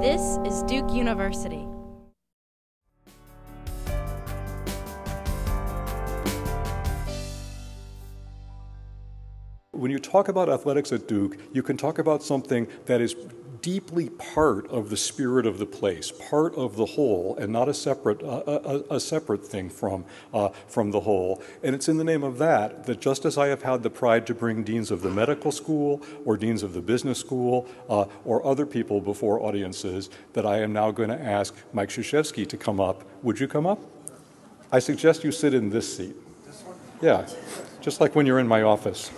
This is Duke University. When you talk about athletics at Duke, you can talk about something that is deeply part of the spirit of the place, part of the whole, and not a separate thing from the whole. And it's in the name of that just as I have had the pride to bring deans of the medical school or deans of the business school or other people before audiences, that I am now going to ask Mike Krzyzewski to come up. Would you come up? I suggest you sit in this seat. This one? Yeah, just like when you're in my office.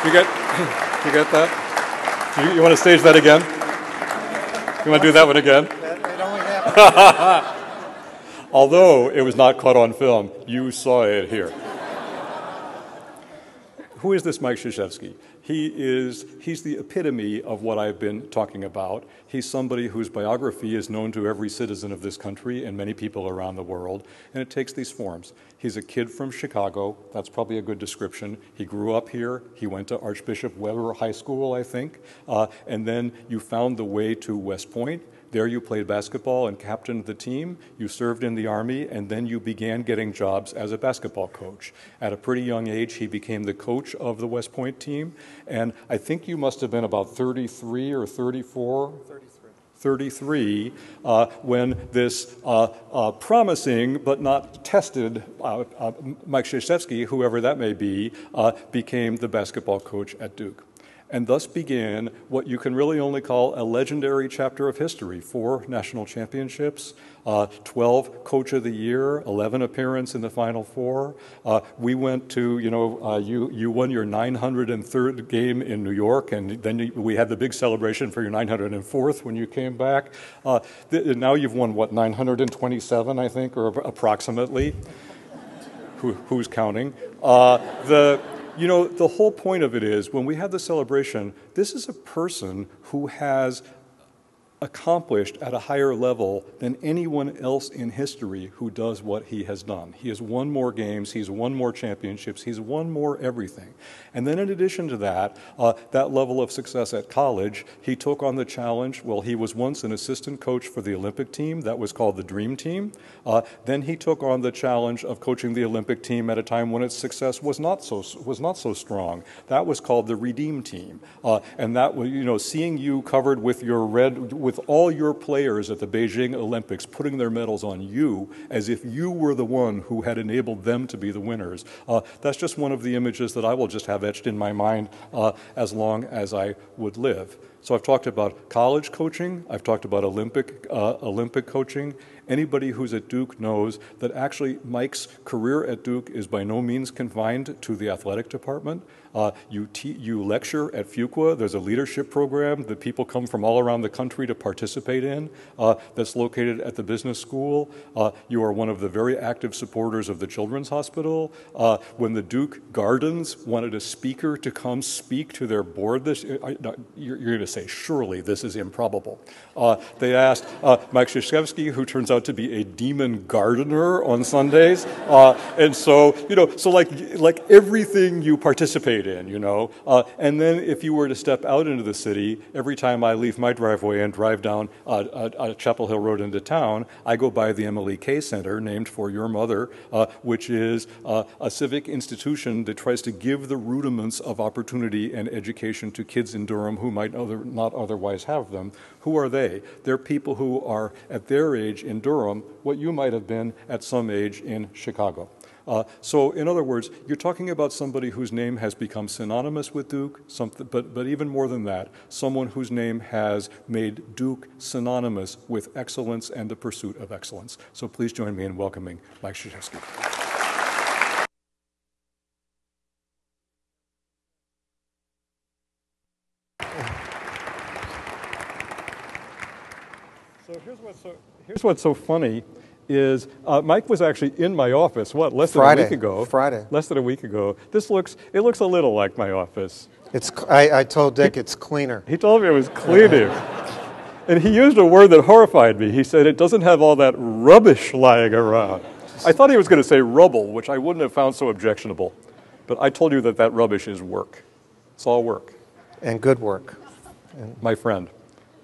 You get that? You want to stage that again? You want to do that one again? It only happened. Although it was not caught on film, you saw it here. Who is this Mike Krzyzewski? He's the epitome of what I've been talking about. He's somebody whose biography is known to every citizen of this country and many people around the world, and it takes these forms. He's a kid from Chicago. That's probably a good description. He grew up here. He went to Archbishop Weber High School, I think, and then you found the way to West Point. There you played basketball and captained the team. You served in the Army, and then you began getting jobs as a basketball coach. At a pretty young age, he became the coach of the West Point team, and I think you must have been about 33 or 34? 33, when this promising but not tested Mike Krzyzewski, whoever that may be, became the basketball coach at Duke. And thus began what you can really only call a legendary chapter of history: 4 national championships, 12 Coach of the Year, 11 appearance in the Final Four. We went to, you won your 903rd game in New York, and then we had the big celebration for your 904th when you came back. Now you've won, what, 927, I think, or approximately? Who's counting? The whole point of it is, when we have the celebration, this is a person who has accomplished at a higher level than anyone else in history who does what he has done. He has won more games, he's won more championships, he's won more everything. And then in addition to that, that level of success at college, he took on the challenge. Well, he was once an assistant coach for the Olympic team. That was called the Dream Team. Then he took on the challenge of coaching the Olympic team at a time when its success was not so strong. That was called the Redeem Team. And that was, seeing you covered with your with all your players at the Beijing Olympics putting their medals on you as if you were the one who had enabled them to be the winners. That's just one of the images that I will just have etched in my mind as long as I would live. So I've talked about college coaching, I've talked about Olympic coaching. Anybody who's at Duke knows that actually Mike's career at Duke is by no means confined to the athletic department. You lecture at Fuqua. There's a leadership program that people come from all around the country to participate in that's located at the business school. You are one of the very active supporters of the Children's Hospital. When the Duke Gardens wanted a speaker to come speak to their board, you're going to say, surely this is improbable. They asked Mike Krzyzewski, who turns out to be a demon gardener on Sundays. And so, so like everything you participate in, and then if you were to step out into the city, every time I leave my driveway and drive down Chapel Hill Road into town, I go by the Emily K. Center, named for your mother, which is a civic institution that tries to give the rudiments of opportunity and education to kids in Durham who might not otherwise have them. Who are they? They're people who are at their age in Durham what you might have been at some age in Chicago. So in other words, you're talking about somebody whose name has become synonymous with Duke, but even more than that, someone whose name has made Duke synonymous with excellence and the pursuit of excellence. So please join me in welcoming Mike Krzyzewski. So here's what's so funny is Mike was actually in my office, less than a week ago? Friday. Less than a week ago. It looks a little like my office. I told Dick it's cleaner. He told me it was cleaner. And he used a word that horrified me. He said it doesn't have all that rubbish lying around. I thought he was going to say rubble, which I wouldn't have found so objectionable. But I told you that that rubbish is work. It's all work. And good work. My friend.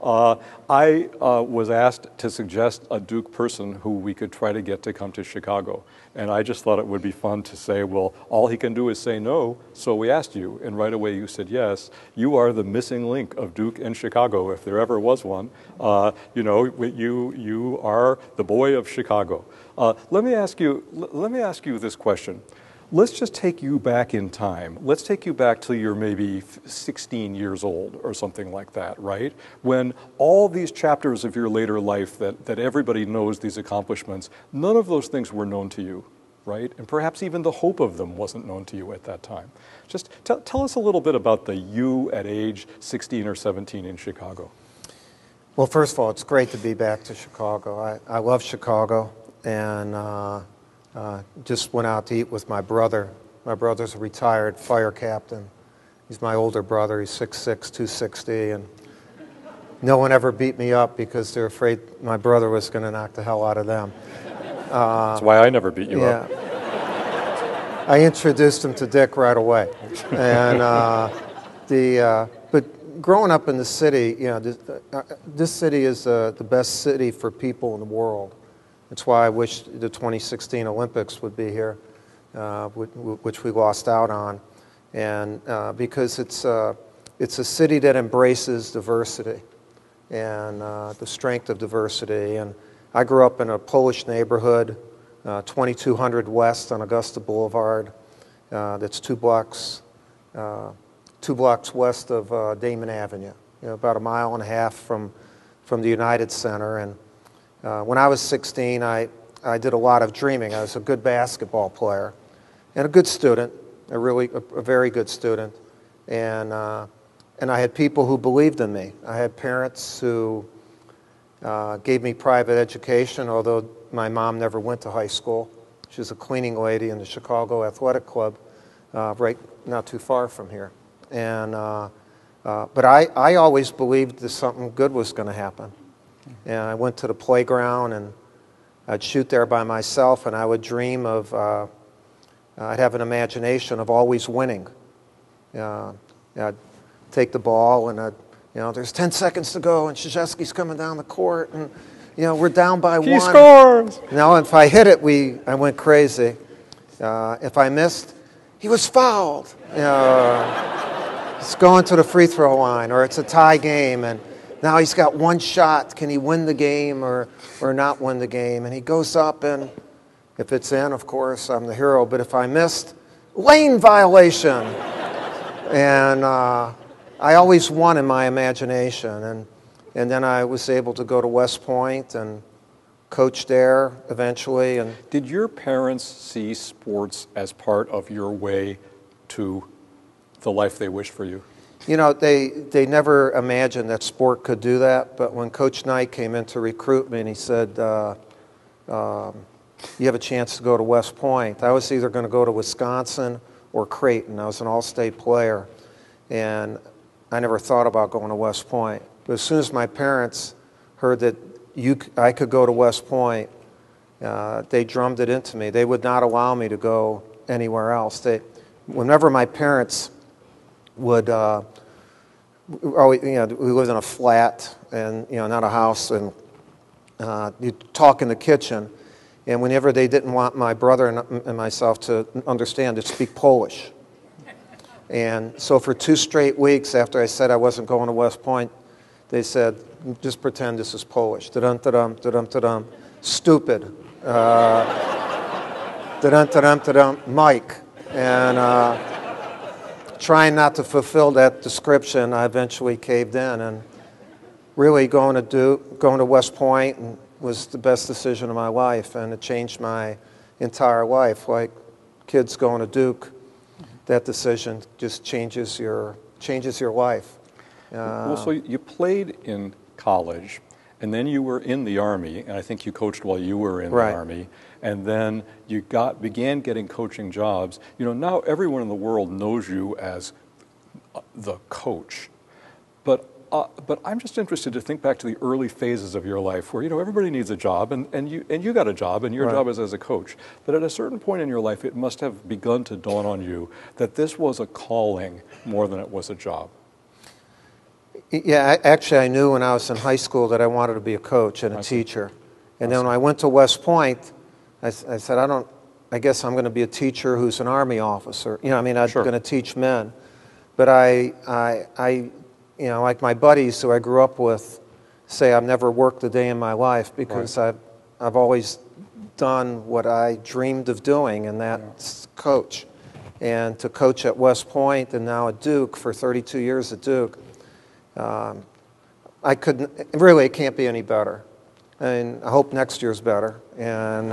I was asked to suggest a Duke person who we could try to get to come to Chicago. And I just thought it would be fun to say, well, all he can do is say no, so we asked you. And right away you said yes. You are the missing link of Duke and Chicago, if there ever was one. You know, you are the boy of Chicago. Let me ask you this question. Let's just take you back in time. Let's take you back till you're maybe 16 years old or something like that, right? When all these chapters of your later life that everybody knows these accomplishments, none of those things were known to you, right? And perhaps even the hope of them wasn't known to you at that time. Just tell us a little bit about the you at age 16 or 17 in Chicago. Well, first of all, it's great to be back to Chicago. I love Chicago, and just went out to eat with my brother. My brother's a retired fire captain. He's my older brother. He's 6'6", 260, and no one ever beat me up because they're afraid my brother was going to knock the hell out of them. That's why I never beat you up. I introduced him to Dick right away. And but growing up in the city, you know, this city is the best city for people in the world. That's why I wish the 2016 Olympics would be here, which we lost out on, and because it's a city that embraces diversity and the strength of diversity. And I grew up in a Polish neighborhood, 2200 West on Augusta Boulevard. That's two blocks west of Damon Avenue. You know, about a mile and a half from the United Center. And when I was 16, I did a lot of dreaming. I was a good basketball player and a good student, a very good student. And I had people who believed in me. I had parents who gave me private education, although my mom never went to high school. She was a cleaning lady in the Chicago Athletic Club, right not too far from here. And but I always believed that something good was going to happen. And I went to the playground, and I'd shoot there by myself, and I would dream of, I'd have an imagination of always winning. I'd take the ball, and there's 10 seconds to go, and Krzyzewski's coming down the court, and, we're down by one. He scores! If I hit it, I went crazy. If I missed, he was fouled. It's going to the free throw line, or it's a tie game, and now he's got one shot. Can he win the game or not win the game? And he goes up, and if it's in, of course, I'm the hero. But if I missed, lane violation. And I always won in my imagination. And then I was able to go to West Point and coach there eventually. And did your parents see sports as part of your way to the life they wished for you? They never imagined that sport could do that, but when Coach Knight came in to recruit me and he said, you have a chance to go to West Point. I was either going to go to Wisconsin or Creighton. I was an all-state player, and I never thought about going to West Point. But as soon as my parents heard that I could go to West Point, they drummed it into me. They would not allow me to go anywhere else. Whenever my parents would, we lived in a flat and, not a house, and you'd talk in the kitchen, and whenever they didn't want my brother and myself to understand, they'd speak Polish. And so for 2 straight weeks after I said I wasn't going to West Point, they said, just pretend this is Polish. Da-dum, da-dum, da-dum, da-dum. Stupid. Da-dum, da-dum, da-dum. Mike. And trying not to fulfill that description, I eventually caved in, and really going to West Point was the best decision of my life, and it changed my entire life. Like kids going to Duke, that decision just changes your life. Well, so you played in college, and then you were in the Army, and I think you coached while you were in the Army, and then you began getting coaching jobs. Now everyone in the world knows you as the coach, but But I'm just interested to think back to the early phases of your life where, everybody needs a job, and you got a job, and your job is as a coach. But at a certain point in your life, it must have begun to dawn on you that this was a calling more than it was a job. Yeah, actually, I knew when I was in high school that I wanted to be a coach and a teacher. And then when I went to West Point, I said, I guess I'm going to be a teacher who's an Army officer. I'm going to teach men. But like my buddies who I grew up with say, I've never worked a day in my life because I've always done what I dreamed of doing, and that's coach. And to coach at West Point and now at Duke for 32 years at Duke, I couldn't, really it can't be any better. And I hope next year's better. And,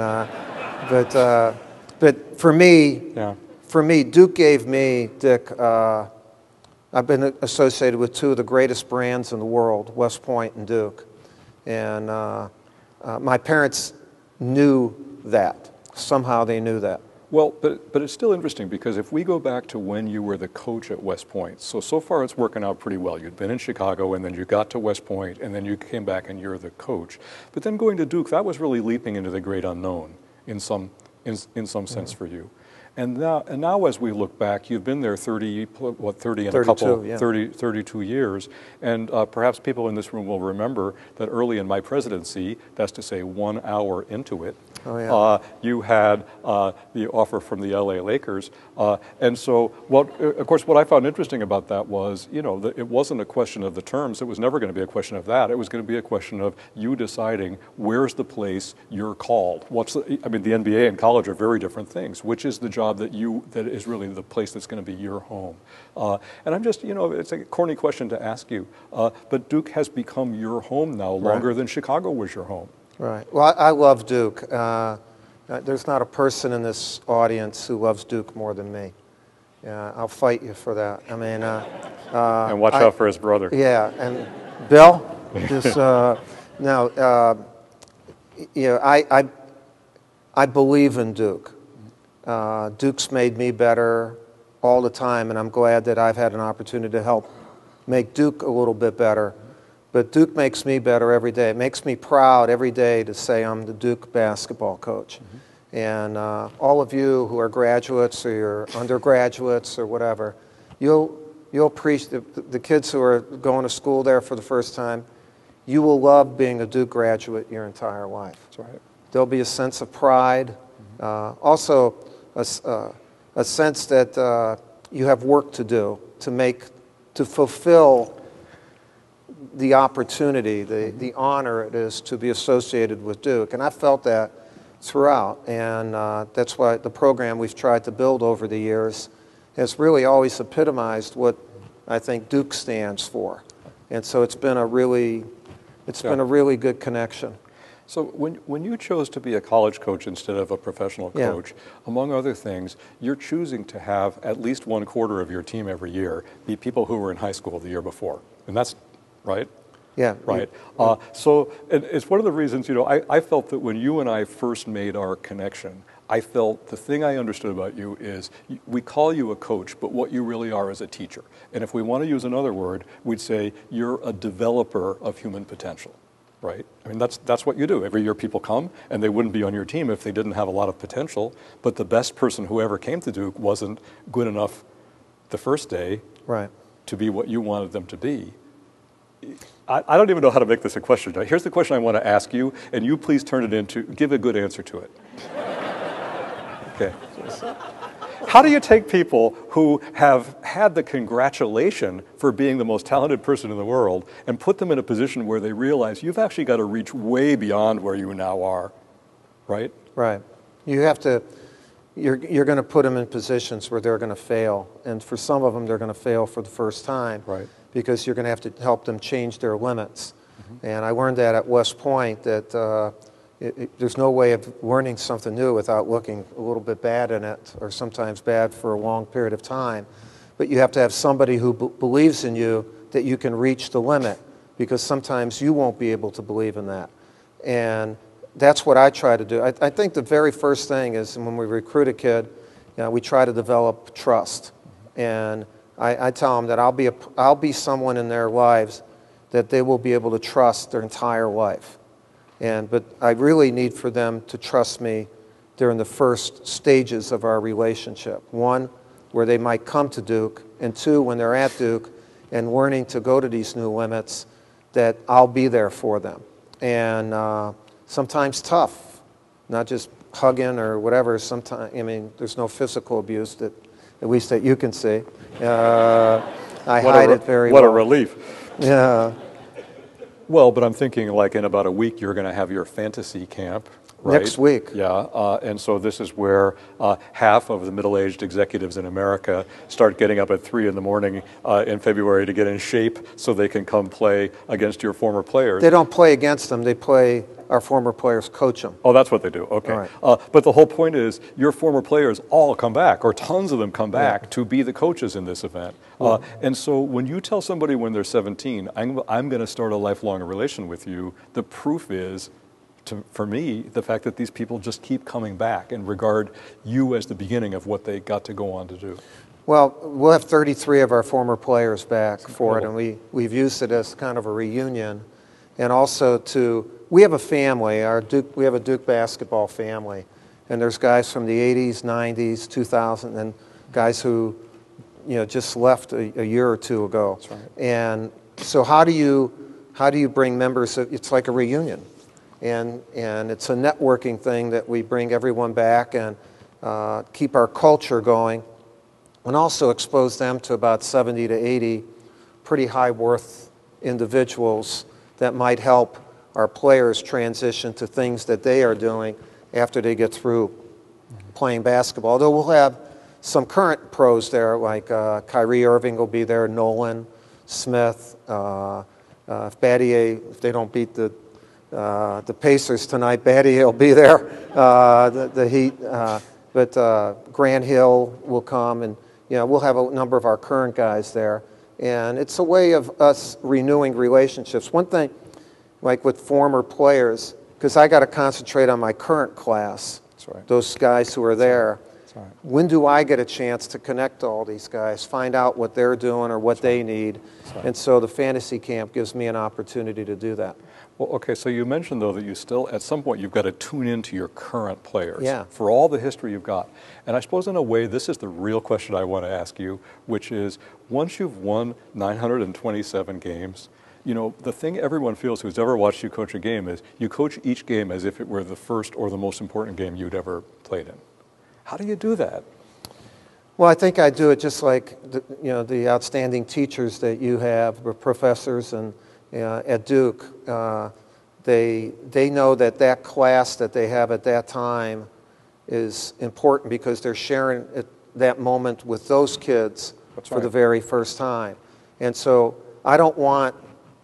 but for me, Duke gave me, Dick, I've been associated with two of the greatest brands in the world, West Point and Duke. And my parents knew that. Somehow they knew that. Well, but it's still interesting because if we go back to when you were the coach at West Point, so far it's working out pretty well. You'd been in Chicago, and then you got to West Point, and then you came back and you're the coach. But then going to Duke, that was really leaping into the great unknown in some sense for you. And now as we look back, you've been there 30 and 32 years. And perhaps people in this room will remember that early in my presidency, that's to say 1 hour into it, you had the offer from the LA Lakers. And so, of course, what I found interesting about that was, that it wasn't a question of the terms. It was never going to be a question of that. It was going to be a question of you deciding where's the place you're called. The NBA and college are very different things. Which is the job that is really the place that's going to be your home. And I'm just, it's a corny question to ask you, but Duke has become your home now longer than Chicago was your home. Right. Well, I love Duke. There's not a person in this audience who loves Duke more than me. I'll fight you for that. And watch out for his brother. Yeah, and Bill, just I believe in Duke. Duke's made me better all the time, and I'm glad that I've had an opportunity to help make Duke a little bit better. But Duke makes me better every day. It makes me proud every day to say I'm the Duke basketball coach. And all of you who are graduates or you're undergraduates or whatever, you'll appreciate the kids who are going to school there for the first time. You will love being a Duke graduate your entire life. That's right. There'll be a sense of pride. Also, a sense that you have work to do to fulfill the opportunity, the honor it is to be associated with Duke. And I felt that throughout, and that's why the program we've tried to build over the years has really always epitomized what I think Duke stands for. And so it's been a really good connection. So when you chose to be a college coach instead of a professional coach, among other things, you're choosing to have at least 1/4 of your team every year be people who were in high school the year before. And that's right? Yeah. Right. So it's one of the reasons, I felt that when you and I first made our connection, I felt the thing I understood about you is we call you a coach, but what you really are is a teacher. And if we want to use another word, we'd say you're a developer of human potential. Right? That's what you do. Every year people come, and they wouldn't be on your team if they didn't have a lot of potential, but the best person who ever came to Duke wasn't good enough the first day to be what you wanted them to be. I don't even know how to make this a question. Here's the question I want to ask you, and you please give a good answer to it. Okay. How do you take people who have had the congratulation for being the most talented person in the world and put them in a position where they realize you've actually got to reach way beyond where you now are, right? Right. You have to, you're going to put them in positions where they're going to fail. And for some of them, they're going to fail for the first time. Right. Because you're going to have to help them change their limits. And I learned that at West Point, that there's no way of learning something new without looking a little bit bad in it, or sometimes bad for a long period of time. But you have to have somebody who believes in you that you can reach the limit, because sometimes you won't be able to believe in that. And that's what I try to do. I think the very first thing is when we recruit a kid, we try to develop trust. And I tell them that I'll be someone in their lives that they will be able to trust their entire life. But I really need for them to trust me during the first stages of our relationship. One, where they might come to Duke, and two, when they're at Duke and learning to go to these new limits, that I'll be there for them. And sometimes tough, not just hugging or whatever. Sometimes, I mean, there's no physical abuse, that, at least that you can see. I hide it very well. What a relief. Yeah. Well, but I'm thinking like in about a week you're going to have your fantasy camp, right? Next week. Yeah, and so this is where half of the middle-aged executives in America start getting up at 3 in the morning in February to get in shape so they can come play against your former players. They don't play against them. They play, our former players coach them. Oh, that's what they do. Okay. All right. But the whole point is your former players all come back, or tons of them come back to be the coaches in this event. And so when you tell somebody when they're 17, I'm going to start a lifelong relation with you, the proof is, for me, the fact that these people just keep coming back and regard you as the beginning of what they got to go on to do. Well, we'll have 33 of our former players back for it, and we've used it as kind of a reunion. And also we have a family, we have a Duke basketball family, and there's guys from the 80s, 90s, 2000, and guys who, just left a year or two ago. That's right. And so how do you bring members? It's like a reunion, and it's a networking thing that we bring everyone back and keep our culture going, and also expose them to about 70 to 80 pretty high worth individuals that might help our players transition to things that they are doing after they get through playing basketball. Although we'll have some current pros there, like Kyrie Irving will be there, Nolan, Smith. If they don't beat the Pacers tonight, Battier will be there. The Heat, but Grant Hill will come, and we'll have a number of our current guys there. And it's a way of us renewing relationships. One thing, like with former players, because I got to concentrate on my current class, That's right. those guys who are there. That's right. When do I get a chance to connect to all these guys, find out what they're doing or what they need? Right. And so the fantasy camp gives me an opportunity to do that. Well, okay, so you mentioned, though, that you still, at some point, you've got to tune into your current players for all the history you've got. And I suppose, in a way, this is the real question I want to ask you, which is, once you've won 927 games, the thing everyone feels who's ever watched you coach a game is you coach each game as if it were the first or the most important game you'd ever played in. How do you do that? Well, I think I do it just like the outstanding teachers that you have, the professors, and at Duke. They know that class that they have at that time is important because they're sharing that moment with those kids for the very first time. And so I don't want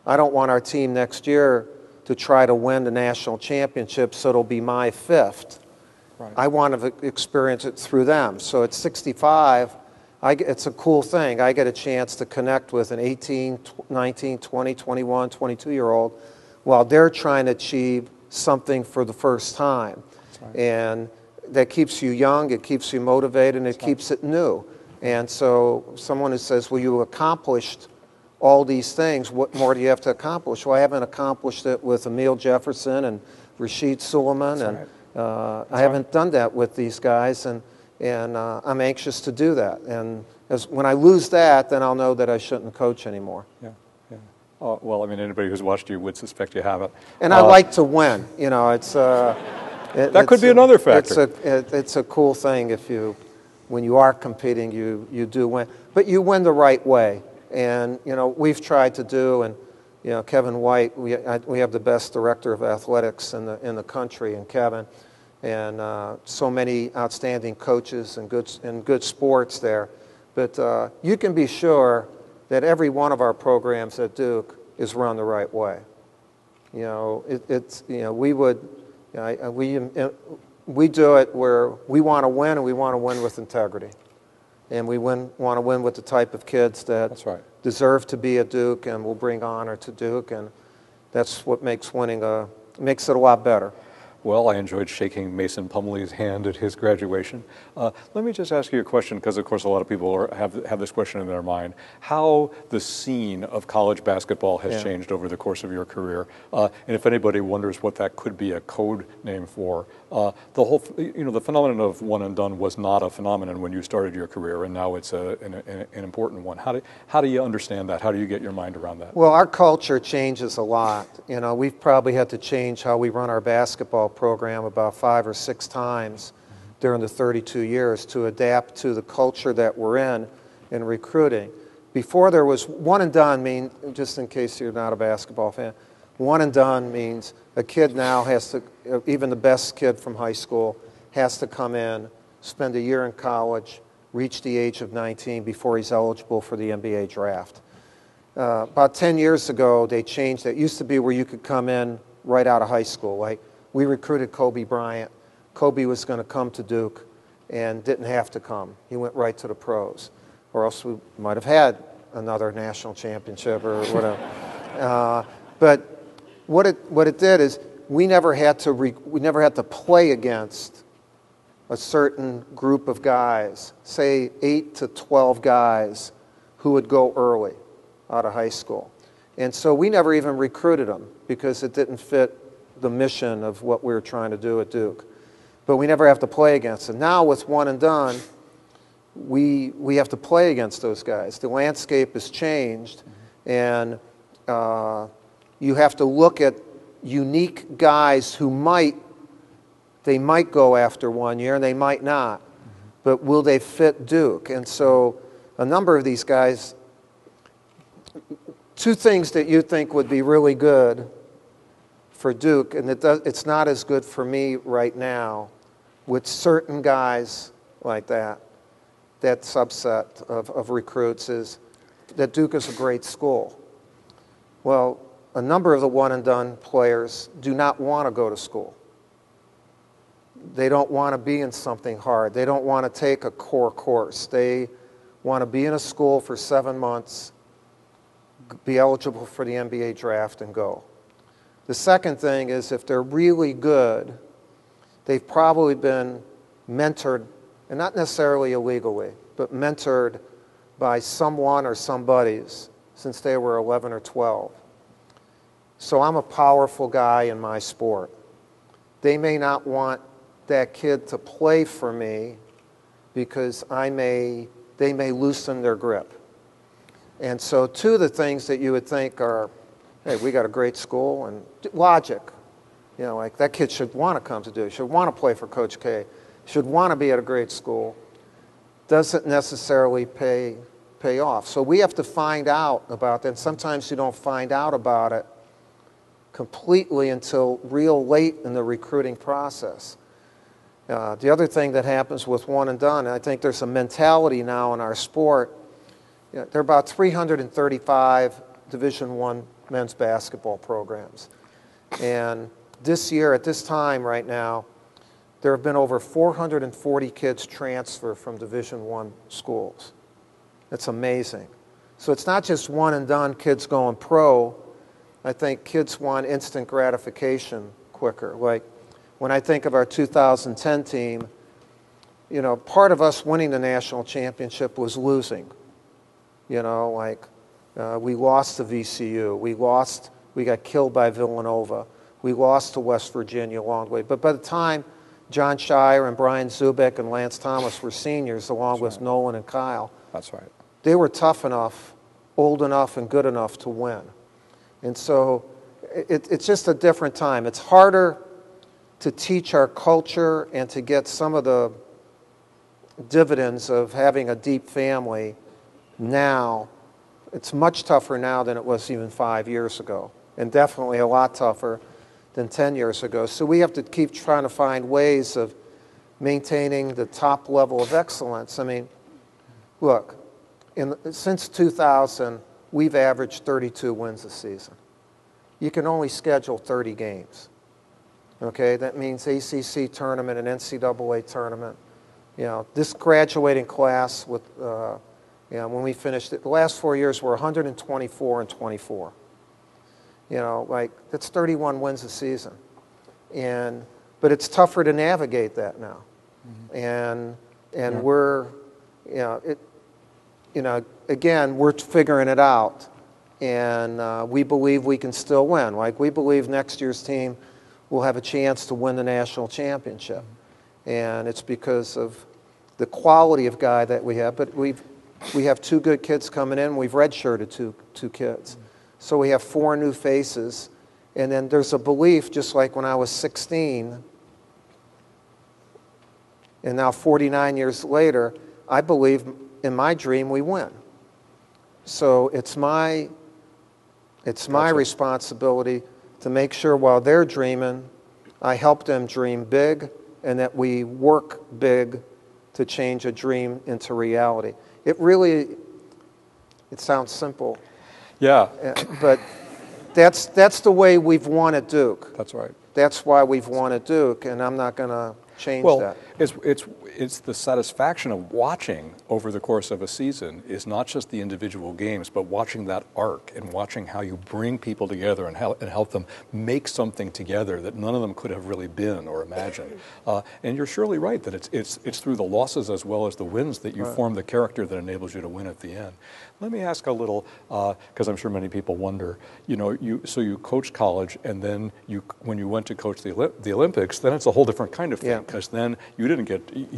our team next year to try to win the national championship so it'll be my 5th. Right. I want to experience it through them. So at 65, it's a cool thing. I get a chance to connect with an 18, 19, 20, 21, 22-year-old while they're trying to achieve something for the first time. Right. And that keeps you young, it keeps you motivated, and it keeps it new. And so someone who says, well, you accomplished all these things, what more do you have to accomplish? Well, I haven't accomplished it with Emil Jefferson and Rasheed Suleiman, and I haven't done that with these guys, and I'm anxious to do that. And when I lose that, then I'll know that I shouldn't coach anymore. Yeah. Well, I mean, anybody who's watched you would suspect you haven't. And I like to win. It's that could be another factor. It's a cool thing when you are competing, you do win, but you win the right way. And we've tried to do, and Kevin White, we have the best director of athletics in the country, and Kevin, and so many outstanding coaches and good sports there. But you can be sure that every one of our programs at Duke is run the right way. We do it where we want to win, and we want to win with integrity. And we want to win with the type of kids that deserve to be at Duke and will bring honor to Duke, and that's what makes winning makes it a lot better. Well, I enjoyed shaking Mason Pumley's hand at his graduation. Let me just ask you a question, because of course a lot of people have this question in their mind. How the scene of college basketball has changed over the course of your career. And if anybody wonders what that could be a code name for, the whole, the phenomenon of one and done was not a phenomenon when you started your career, and now it's an important one. How do you understand that? How do you get your mind around that? Well, our culture changes a lot. We've probably had to change how we run our basketball program about 5 or 6 times during the 32 years to adapt to the culture that we're in recruiting. Before there was one and done, just in case you're not a basketball fan, one and done means a kid now has to, even the best kid from high school, has to come in, spend a year in college, reach the age of 19 before he's eligible for the NBA draft. About 10 years ago, they changed it. It used to be where you could come in right out of high school. Like, we recruited Kobe Bryant. Kobe was going to come to Duke and didn't have to come. He went right to the pros. Or else we might have had another national championship or whatever. But what it did is we never had to play against a certain group of guys, say 8 to 12 guys who would go early out of high school. And so we never even recruited them because it didn't fit the mission of what we were trying to do at Duke. But we never have to play against them. Now with one and done, we have to play against those guys. The landscape has changed, and you have to look at unique guys who might go after 1 year and they might not, but will they fit Duke? And so a number of these guys, 2 things that you think would be really good for Duke, and it's not as good for me right now, with certain guys like that subset of recruits, is that Duke is a great school. Well, a number of the one-and-done players do not want to go to school. They don't want to be in something hard. They don't want to take a core course. They want to be in a school for 7 months, be eligible for the NBA draft, and go. The second thing is, if they're really good, they've probably been mentored, and not necessarily illegally, but mentored by someone or some buddies since they were 11 or 12. So I'm a powerful guy in my sport. They may not want that kid to play for me because they may loosen their grip. And so 2 of the things that you would think are, hey, we got a great school, and logic. Like, that kid should want to come to Duke, should want to play for Coach K, should want to be at a great school, doesn't necessarily pay off. So we have to find out about that. And sometimes you don't find out about it completely until real late in the recruiting process. The other thing that happens with one and done, I think there's a mentality now in our sport. There are about 335 Division I men's basketball programs. And this year, at this time right now, there have been over 440 kids transfer from Division I schools. That's amazing. So it's not just one and done kids going pro. I think kids want instant gratification quicker. Like, when I think of our 2010 team, part of us winning the national championship was losing. We lost to VCU. We got killed by Villanova. We lost to West Virginia a long way. But by the time John Shire and Brian Zubik and Lance Thomas were seniors, along with Nolan and Kyle, that's right, they were tough enough, old enough, and good enough to win. And so it's just a different time. It's harder to teach our culture and to get some of the dividends of having a deep family now. It's much tougher now than it was even 5 years ago, and definitely a lot tougher than 10 years ago. So we have to keep trying to find ways of maintaining the top level of excellence. I mean, look, since 2000, we've averaged 32 wins a season. You can only schedule 30 games. Okay, that means ACC tournament and NCAA tournament. This graduating class with, when we finished it, the last 4 years were 124 and 24. That's 31 wins a season. And but it's tougher to navigate that now. And we're, again, we're figuring it out. And we believe we can still win. Like, we believe next year's team will have a chance to win the national championship. And it's because of the quality of guy that we have. But we have 2 good kids coming in. We've redshirted two kids. So we have 4 new faces. And then there's a belief, just like when I was 16, and now 49 years later, I believe in my dream we win. So it's my responsibility to make sure while they're dreaming, I help them dream big, and that we work big to change a dream into reality. It sounds simple. Yeah. But that's the way we've won at Duke. That's right. That's why we've won at Duke, and I'm not going to change that. It's the satisfaction of watching over the course of a season is not just the individual games, but watching that arc and watching how you bring people together and help them make something together that none of them could have really been or imagined. And you're surely right that it's through the losses as well as the wins that you form the character that enables you to win at the end. Let me ask a little, because I'm sure many people wonder, so you coached college, and then when you went to coach the Olympics, then it's a whole different kind of thing, because then you didn't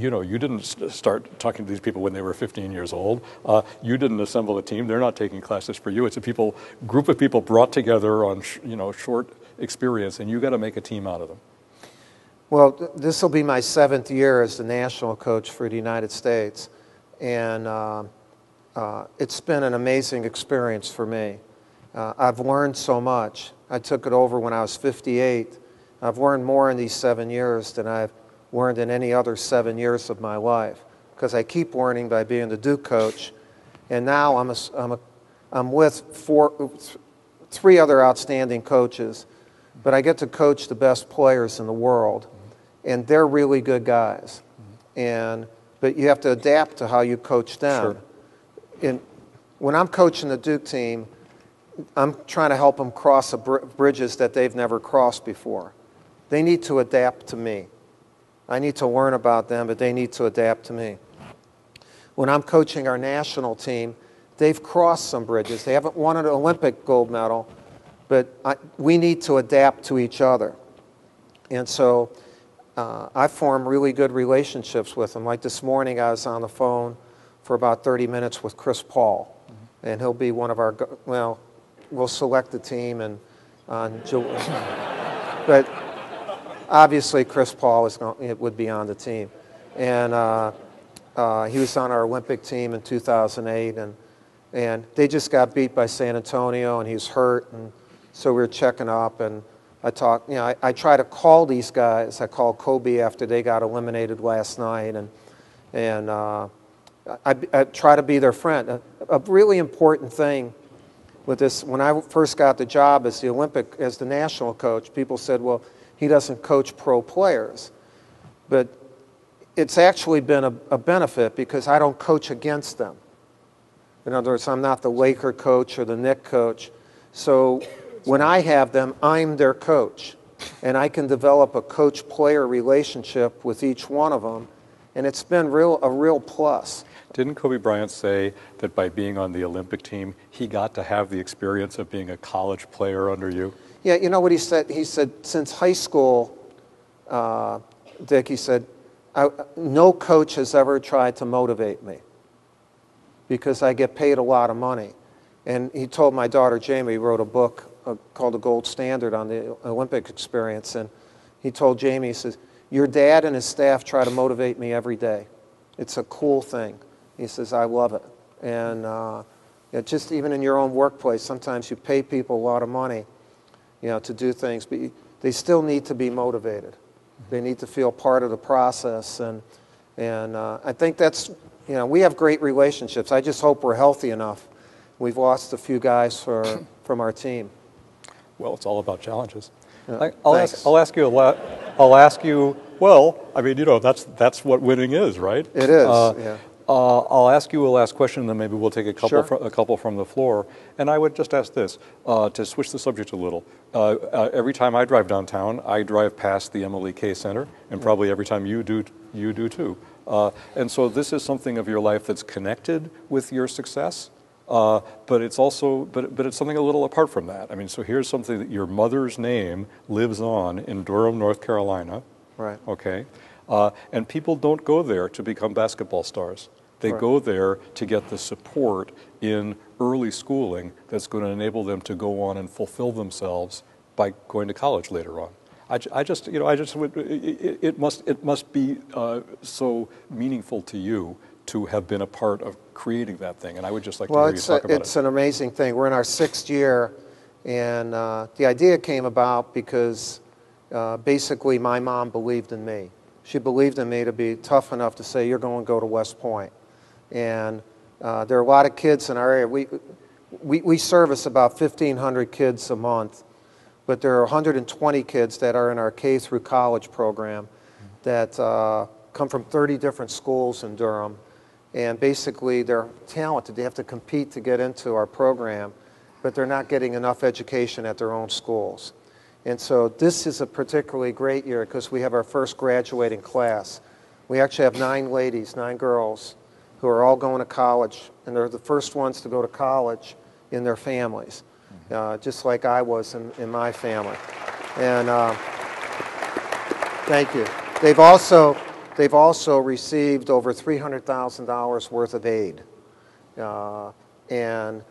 you didn't start talking to these people when they were 15 years old. You didn't assemble a team. They're not taking classes for you. It's a group of people brought together on short experience, and you got to make a team out of them. Well, this will be my 7th year as the national coach for the United States, and it's been an amazing experience for me. I've learned so much. I took it over when I was 58. I've learned more in these 7 years than I've learned in any other 7 years of my life, because I keep learning by being the Duke coach. And now I'm with 3 other outstanding coaches, but I get to coach the best players in the world, and they're really good guys. But you have to adapt to how you coach them. Sure. When I'm coaching the Duke team, I'm trying to help them cross bridges that they've never crossed before. They need to adapt to me. I need to learn about them, but they need to adapt to me. When I'm coaching our national team, they've crossed some bridges. They haven't won an Olympic gold medal, but we need to adapt to each other. And so I form really good relationships with them. Like this morning, I was on the phone for about 30 minutes with Chris Paul, and he'll be one of our, we'll select the team but obviously Chris Paul would be on the team. And he was on our Olympic team in 2008, and they just got beat by San Antonio, and he's hurt, and so we were checking up, and I try to call these guys. I called Kobe after they got eliminated last night, and I try to be their friend. A really important thing with this, when I first got the job as the national coach, people said, well, he doesn't coach pro players. But it's actually been a benefit, because I don't coach against them. In other words, I'm not the Laker coach or the Knick coach. So when I have them, I'm their coach. And I can develop a coach-player relationship with each one of them. And it's been a real plus. Didn't Kobe Bryant say that by being on the Olympic team, he got to have the experience of being a college player under you? Yeah, you know what he said? He said, since high school, Dick, he said, no coach has ever tried to motivate me because I get paid a lot of money. And he told my daughter, Jamie, he wrote a book called The Gold Standard on the Olympic experience. And he told Jamie, he says, your dad and his staff try to motivate me every day. It's a cool thing. He says, I love it. And just even in your own workplace, sometimes you pay people a lot of money, to do things, but they still need to be motivated. They need to feel part of the process. And I think that's, we have great relationships. I just hope we're healthy enough. We've lost a few guys from our team. Well, it's all about challenges. I'll ask you. Well, I mean, that's what winning is, right? It is. Yeah. I'll ask you a last question, and then maybe we'll take a couple, Sure. a couple from the floor. And I would just ask this, to switch the subject a little. Every time I drive downtown, I drive past the _K Center, and probably every time you do too. And so this is something of your life that's connected with your success, but it's also, but it's something a little apart from that. I mean, so here's something that your mother's name lives on in Durham, North Carolina. Right. Okay. And people don't go there to become basketball stars. They Right. go there to get the support in early schooling that's going to enable them to go on and fulfill themselves by going to college later on. It must be so meaningful to you to have been a part of creating that thing. And I would just like to hear you talk about it. It's an amazing thing. We're in our 6th year, and the idea came about because basically my mom believed in me. She believed in me to be tough enough to say, you're going to go to West Point. And there are a lot of kids in our area. We service about 1,500 kids a month, but there are 120 kids that are in our K-through-college program that come from 30 different schools in Durham. And basically, they're talented. They have to compete to get into our program, but they're not getting enough education at their own schools. And so this is a particularly great year because we have our first graduating class. We actually have 9 ladies, 9 girls, who are all going to college, and they're the first ones to go to college in their families, just like I was in my family. And thank you. They've also received over $300,000 worth of aid, and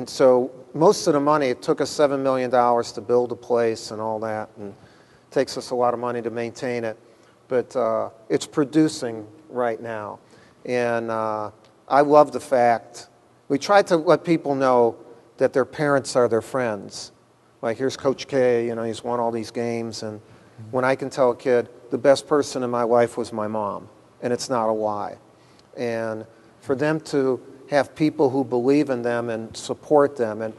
so most of the money, it took us $7 million to build a place and all that, and it takes us a lot of money to maintain it, but it's producing right now. And I love the fact, we try to let people know that their parents are their friends. Like, here's Coach K, you know, he's won all these games, and when I can tell a kid, the best person in my life was my mom, and it's not a lie. And for them to have people who believe in them and support them. And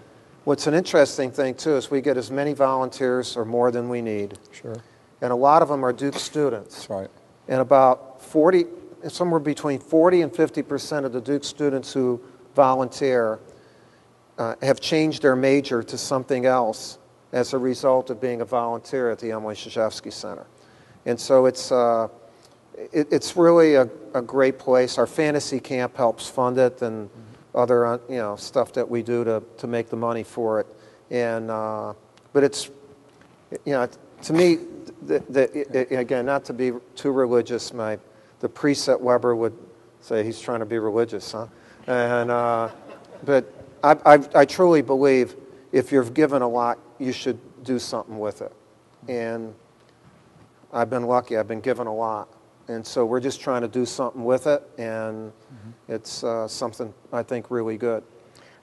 what's an interesting thing, too, is we get as many volunteers or more than we need. Sure. And a lot of them are Duke students. That's right. And about somewhere between 40 and 50% of the Duke students who volunteer have changed their major to something else as a result of being a volunteer at the 𝐃𝐮𝐨𝐿 Center. And so it's really a great place. Our fantasy camp helps fund it, and other stuff that we do to make the money for it. And but it's, to me, again, not to be too religious, the priest at Weber would say he's trying to be religious, huh? And but I truly believe if you're given a lot, you should do something with it. And I've been lucky. I've been given a lot. And so we're just trying to do something with it, and it's something I think really good.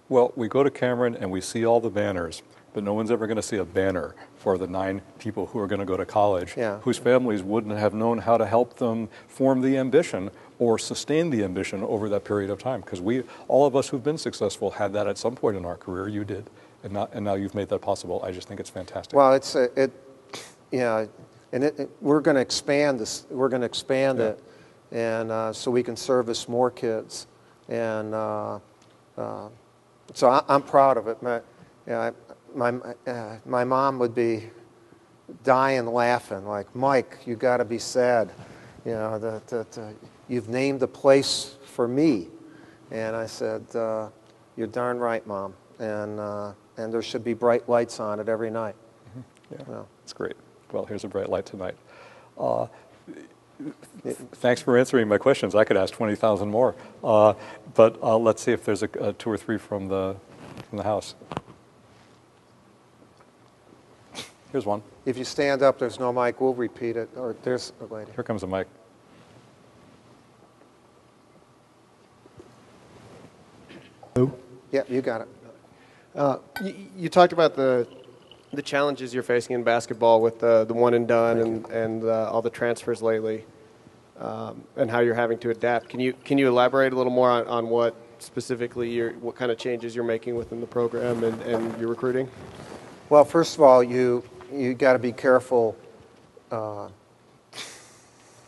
Well, we go to Cameron and we see all the banners, but no one's ever going to see a banner for the 9 people who are going to go to college, whose families wouldn't have known how to help them form the ambition or sustain the ambition over that period of time. Because all of us who've been successful had that at some point in our career. You did, and now you've made that possible. I just think it's fantastic. Well, and we're going to expand this. We're going to expand it, and so we can service more kids. And so I'm proud of it. My mom would be dying laughing, like, Mike, you got to be sad. That you've named a place for me. And I said, you're darn right, Mom. And there should be bright lights on it every night. That's great. Well, here's a bright light tonight. Thanks for answering my questions. I could ask 20,000 more. But let's see if there's a 2 or 3 from the house. Here's one. If you stand up, there's no mic. We'll repeat it. Or there's a lady. Here comes a mic. Hello? Yeah, you got it. You talked about the challenges you're facing in basketball with the one and done and all the transfers lately, and how you're having to adapt. Can you elaborate a little more on what specifically what kind of changes you're making within the program and your recruiting? Well, first of all, you got to be careful.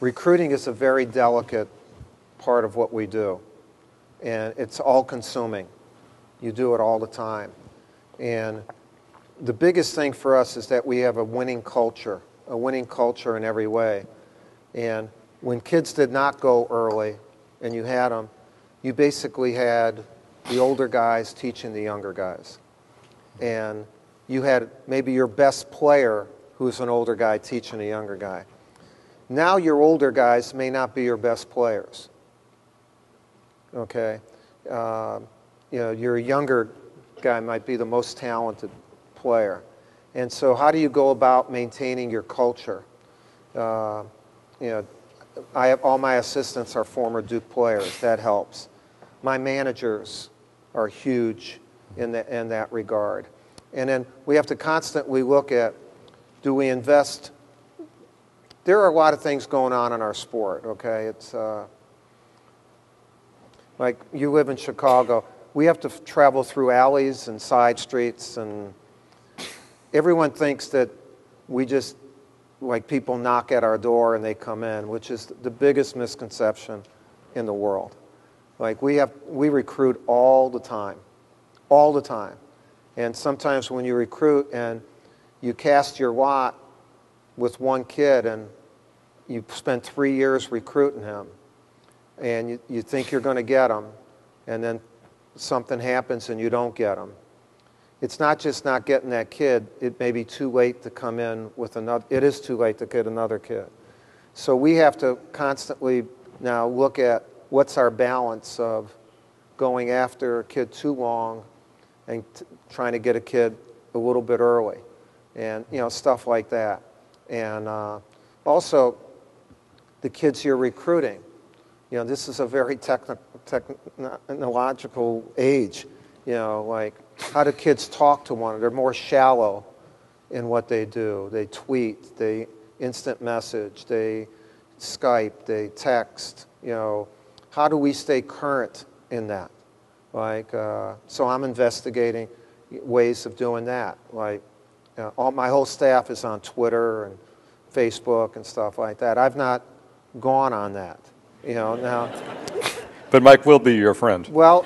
Recruiting is a very delicate part of what we do. And it's all-consuming. You do it all the time. And the biggest thing for us is that we have a winning culture in every way. And when kids did not go early and you had them, you basically had the older guys teaching the younger guys. And you had maybe your best player who's an older guy teaching a younger guy. Now your older guys may not be your best players. Okay? Your younger guy might be the most talented player. And so how do you go about maintaining your culture? I have all my assistants are former Duke players. That helps. My managers are huge in that regard. And then we have to constantly look at, do we invest? There are a lot of things going on in our sport, okay? It's like you live in Chicago. We have to travel through alleys and side streets, and everyone thinks that we just, like, people knock at our door and they come in, which is the biggest misconception in the world. Like, we recruit all the time. And sometimes when you recruit and you cast your lot with one kid and you spend 3 years recruiting him and you think you're going to get him, and then something happens and you don't get him. It's not just not getting that kid. It may be too late to come in with another. It is too late to get another kid. So we have to constantly now look at what's our balance of going after a kid too long and trying to get a kid a little bit early, and stuff like that. And also, the kids you're recruiting. This is a very technological age. Like, how do kids talk to one another? They're more shallow in what they do. They tweet, they instant message, they Skype, they text. How do we stay current in that? Like, so I'm investigating ways of doing that. Like, my whole staff is on Twitter and Facebook and stuff like that. I've not gone on that, now. But Mike will be your friend. Well,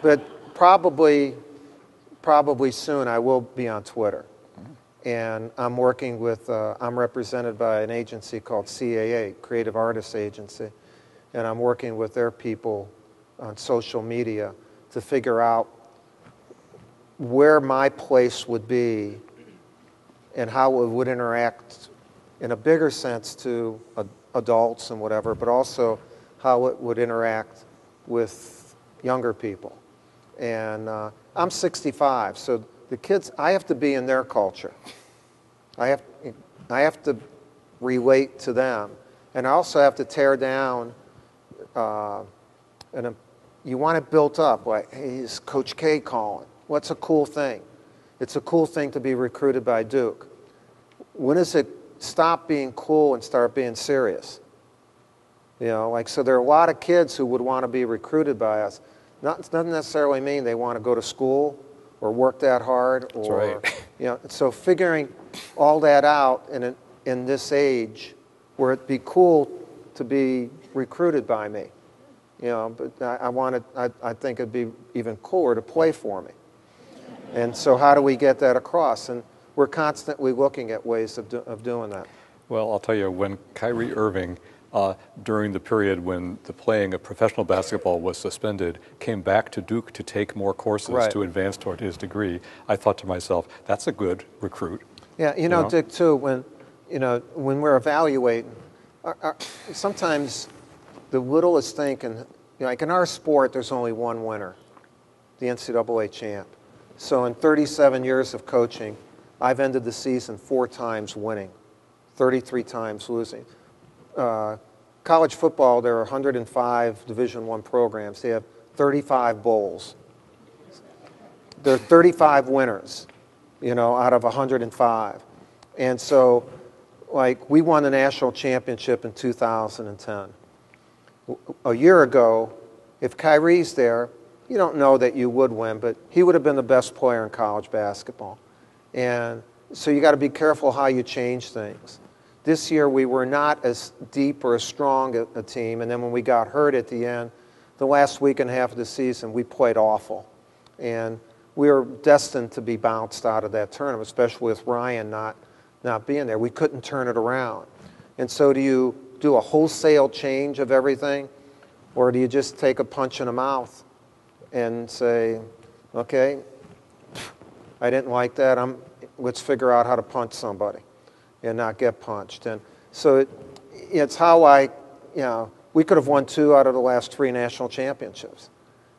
but probably soon I will be on Twitter. And I'm working with, I'm represented by an agency called CAA, Creative Artists Agency. And I'm working with their people on social media to figure out where my place would be and how it would interact in a bigger sense to adults and whatever, but also how it would interact with younger people. And I'm 65, so the kids, I have to be in their culture. I have to relate to them. And I also have to tear down, you want it built up, like, hey, is Coach K calling? What's a cool thing? It's a cool thing to be recruited by Duke. When does it stop being cool and start being serious? So there are a lot of kids who would want to be recruited by us. It doesn't necessarily mean they want to go to school or work that hard. Or, that's right. So figuring all that out in this age where it'd be cool to be recruited by me. But I think it'd be even cooler to play for me. And so how do we get that across? And we're constantly looking at ways of doing that. Well, I'll tell you, when Kyrie Irving, during the period when the playing of professional basketball was suspended, came back to Duke to take more courses to advance toward his degree, I thought to myself, that's a good recruit. Yeah, Dick, too, when we're evaluating, sometimes the littlest thing can, like in our sport, there's only one winner, the NCAA champ. So in 37 years of coaching, I've ended the season 4 times winning, 33 times losing. College football, there are 105 Division I programs. They have 35 bowls. There are 35 winners, out of 105. And so, like, we won the national championship in 2010. A year ago, if Kyrie's there, you don't know that you would win, but he would have been the best player in college basketball. And so you got to be careful how you change things. This year we were not as deep or as strong a team, and then when we got hurt at the end, the last week and a half of the season, we played awful. And we were destined to be bounced out of that tournament, especially with Ryan not being there. We couldn't turn it around. And so do you do a wholesale change of everything, or do you just take a punch in the mouth and say, okay, I didn't like that, let's figure out how to punch somebody and not get punched. And so it's how we could have won 2 out of the last 3 national championships,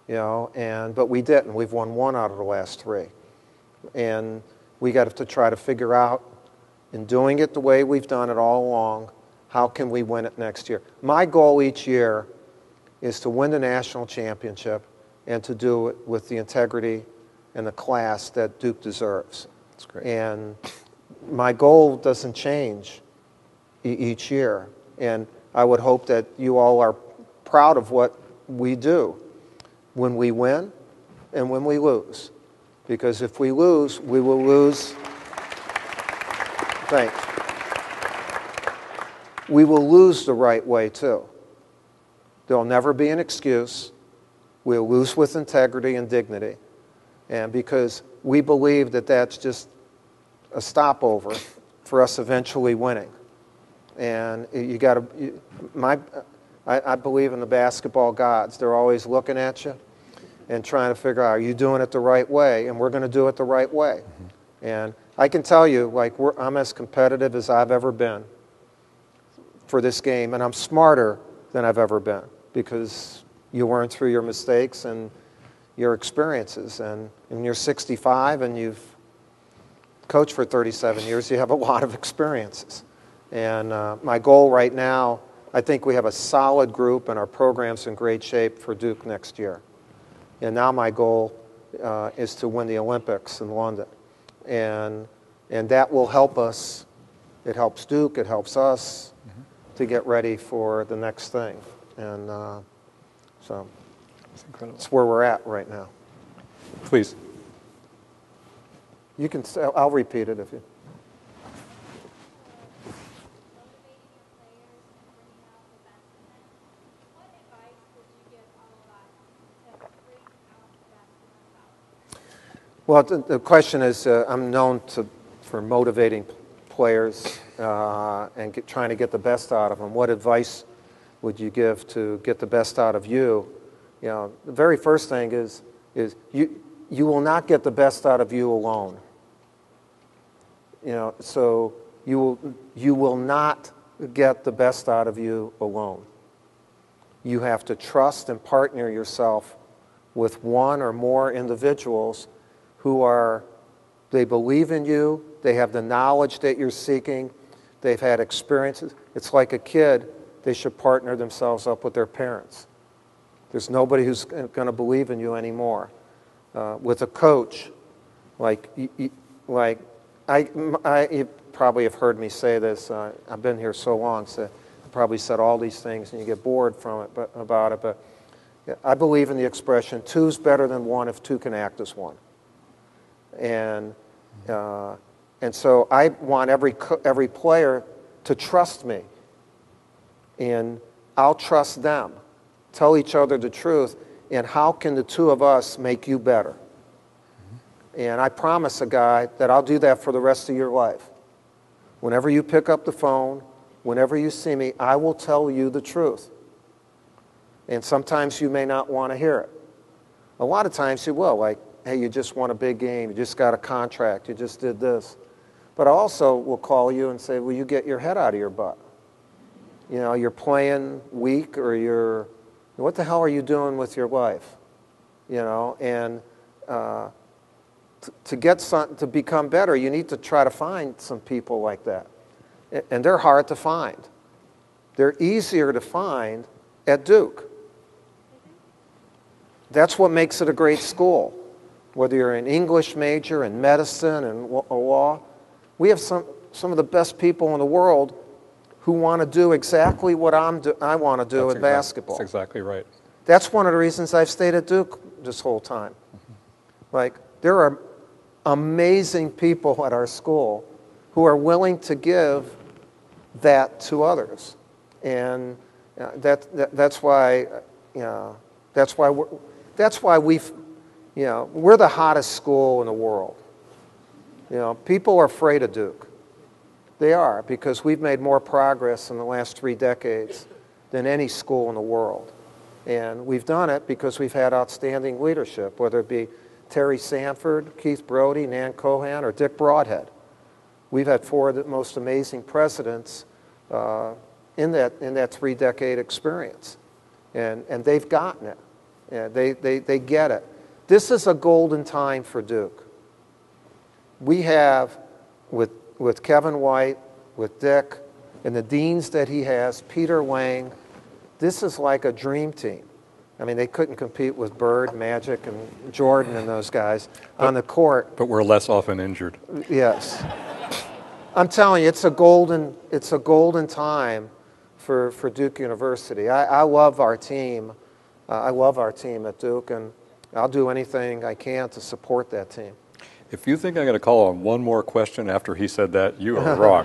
but we didn't. We've won 1 out of the last 3. And we got to try to figure out, in doing it the way we've done it all along, how can we win it next year? My goal each year is to win the national championship and to do it with the integrity and the class that Duke deserves. That's great. And my goal doesn't change each year. And I would hope that you all are proud of what we do when we win and when we lose. Because if we lose, we will lose. Thanks. We will lose the right way, too. There'll never be an excuse. We'll lose with integrity and dignity. And because we believe that that's just a stopover for us eventually winning. And I believe in the basketball gods. They're always looking at you and trying to figure out, are you doing it the right way? And we're going to do it the right way. Mm-hmm. And I can tell you, I'm as competitive as I've ever been for this game, and I'm smarter than I've ever been because you learn through your mistakes and your experiences. And when you're 65 and you've coached for 37 years, you have a lot of experiences. And my goal right now, I think we have a solid group and our program's in great shape for Duke next year. And now my goal is to win the Olympics in London. And that will help us. It helps Duke, it helps us to get ready for the next thing. And so that's where we're at right now. Please. You can. I'll repeat it if you. Well, the question is, I'm known for motivating players and trying to get the best out of them. What advice would you give to get the best out of you? The very first thing is you will not get the best out of you alone. So you will not get the best out of you alone. You have to trust and partner yourself with one or more individuals who they believe in you, they have the knowledge that you're seeking, they've had experiences. It's like a kid, they should partner themselves up with their parents. There's nobody who's going to believe in you anymore. With a coach, you probably have heard me say this. I've been here so long, so I probably said all these things, and you get bored from it about it. But I believe in the expression, 2's better than 1 if 2 can act as 1. And so I want every player to trust me, and I'll trust them. Tell each other the truth, and how can the 2 of us make you better? And I promise a guy that I'll do that for the rest of your life. Whenever you pick up the phone, whenever you see me, I will tell you the truth. And sometimes you may not want to hear it. A lot of times you will, hey, you just won a big game, you just got a contract, you just did this. But I also will call you and say, will you get your head out of your butt? You're playing weak, or what the hell are you doing with your life? And to become better, you need to try to find some people like that. And they're hard to find. They're easier to find at Duke. That's what makes it a great school. Whether you're an English major, in medicine, and law, we have some of the best people in the world who want to do exactly what I want to do in basketball. That's exactly right. That's one of the reasons I've stayed at Duke this whole time. There are amazing people at our school who are willing to give that to others. And that's why, that's why we're the hottest school in the world. People are afraid of Duke. They are, because we've made more progress in the last 3 decades than any school in the world. And we've done it because we've had outstanding leadership, whether it be Terry Sanford, Keith Brody, Nan Cohan, or Dick Broadhead. We've had 4 of the most amazing presidents in that 3-decade experience. And they've gotten it. They get it. This is a golden time for Duke. We have, with Kevin White, with Dick, and the deans that he has, Peter Lang, this is like a dream team. I mean, they couldn't compete with Bird, Magic, and Jordan and those guys on the court. But we're less often injured. Yes. I'm telling you, it's a golden time for Duke University. I love our team. I love our team at Duke, and I'll do anything I can to support that team. If you think I'm going to call on one more question after he said that, you are wrong.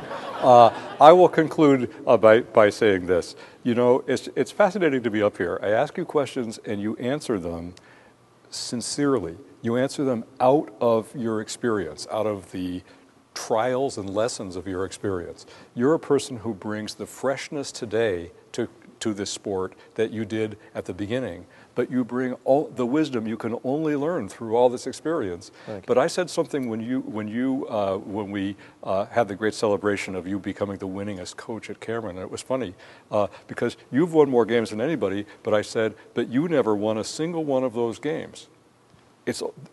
I will conclude by saying this. It's fascinating to be up here. I ask you questions and you answer them sincerely. You answer them out of your experience, out of the trials and lessons of your experience. You're a person who brings the freshness today to this sport that you did at the beginning, but you bring all the wisdom you can only learn through all this experience. But I said something when we had the great celebration of you becoming the winningest coach at Cameron, and it was funny because you've won more games than anybody, but I said, but you never won a single one of those games.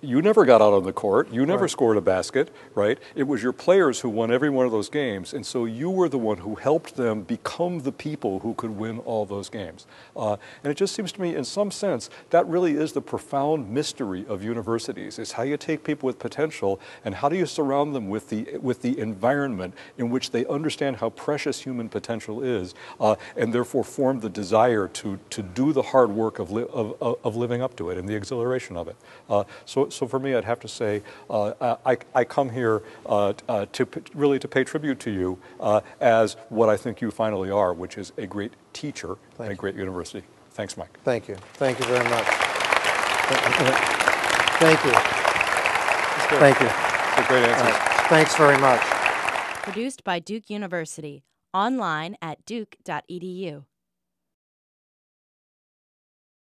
You never got out on the court. You never scored a basket, right? It was your players who won every one of those games, and so you were the one who helped them become the people who could win all those games. And it just seems to me, in some sense, that really is the profound mystery of universities, is how you take people with potential and how do you surround them with the environment in which they understand how precious human potential is, and therefore form the desire to do the hard work of living up to it and the exhilaration of it. So for me, I'd have to say I come here really to pay tribute to you as what I think you finally are, which is a great teacher at a great university. Thanks, Mike. Thank you. Thank you very much. Thank you. Thank you. That's a great answer. Thanks very much. Produced by Duke University. Online at duke.edu.